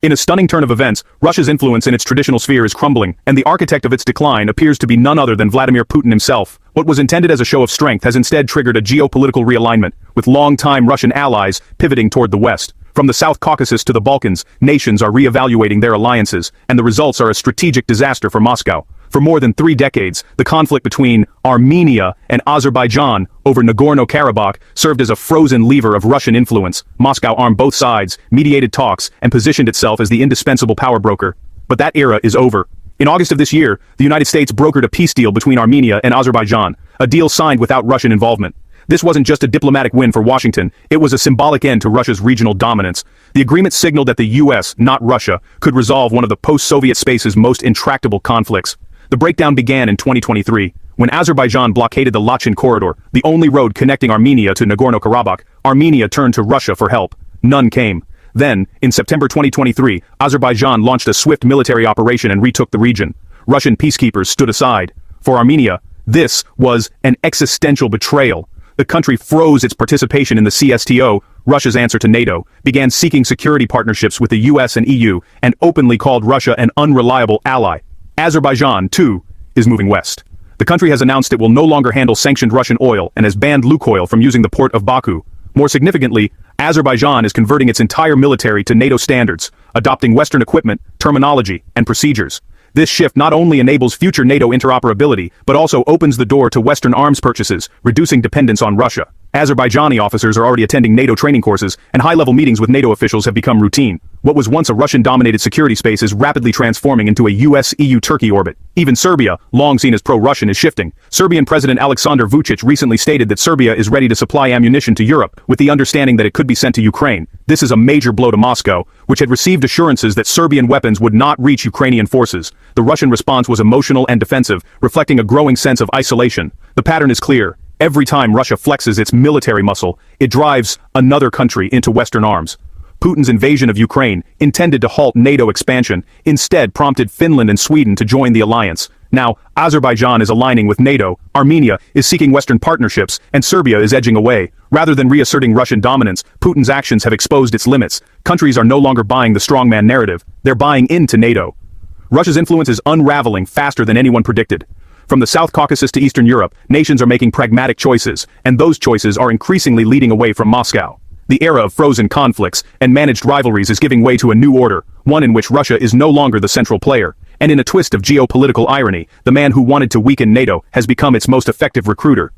In a stunning turn of events, Russia's influence in its traditional sphere is crumbling, and the architect of its decline appears to be none other than Vladimir Putin himself. What was intended as a show of strength has instead triggered a geopolitical realignment, with long-time Russian allies pivoting toward the West. From the South Caucasus to the Balkans, nations are re-evaluating their alliances, and the results are a strategic disaster for Moscow. For more than 3 decades, the conflict between Armenia and Azerbaijan over Nagorno-Karabakh served as a frozen lever of Russian influence. Moscow armed both sides, mediated talks, and positioned itself as the indispensable power broker. But that era is over. In August of this year, the United States brokered a peace deal between Armenia and Azerbaijan, a deal signed without Russian involvement. This wasn't just a diplomatic win for Washington, it was a symbolic end to Russia's regional dominance. The agreement signaled that the US, not Russia, could resolve one of the post-Soviet space's most intractable conflicts. The breakdown began in 2023, when Azerbaijan blockaded the Lachin corridor, the only road connecting Armenia to Nagorno-Karabakh. Armenia turned to Russia for help. None came. Then, in September 2023, Azerbaijan launched a swift military operation and retook the region. Russian peacekeepers stood aside. For Armenia, this was an existential betrayal. The country froze its participation in the CSTO, Russia's answer to NATO, began seeking security partnerships with the US and EU, and openly called Russia an unreliable ally. Azerbaijan, too, is moving west. The country has announced it will no longer handle sanctioned Russian oil and has banned Lukoil from using the port of Baku. More significantly, Azerbaijan is converting its entire military to NATO standards, adopting Western equipment, terminology, and procedures. This shift not only enables future NATO interoperability, but also opens the door to Western arms purchases, reducing dependence on Russia. Azerbaijani officers are already attending NATO training courses, and high-level meetings with NATO officials have become routine. What was once a Russian-dominated security space is rapidly transforming into a US-EU-Turkey orbit. Even Serbia, long seen as pro-Russian, is shifting. Serbian President Aleksandar Vučić recently stated that Serbia is ready to supply ammunition to Europe, with the understanding that it could be sent to Ukraine. This is a major blow to Moscow, which had received assurances that Serbian weapons would not reach Ukrainian forces. The Russian response was emotional and defensive, reflecting a growing sense of isolation. The pattern is clear. Every time Russia flexes its military muscle, it drives another country into Western arms. Putin's invasion of Ukraine, intended to halt NATO expansion, instead prompted Finland and Sweden to join the alliance. Now, Azerbaijan is aligning with NATO, Armenia is seeking Western partnerships, and Serbia is edging away. Rather than reasserting Russian dominance, Putin's actions have exposed its limits. Countries are no longer buying the strongman narrative, they're buying into NATO. Russia's influence is unraveling faster than anyone predicted. From the South Caucasus to Eastern Europe, nations are making pragmatic choices, and those choices are increasingly leading away from Moscow. The era of frozen conflicts and managed rivalries is giving way to a new order, one in which Russia is no longer the central player. And in a twist of geopolitical irony, the man who wanted to weaken NATO has become its most effective recruiter.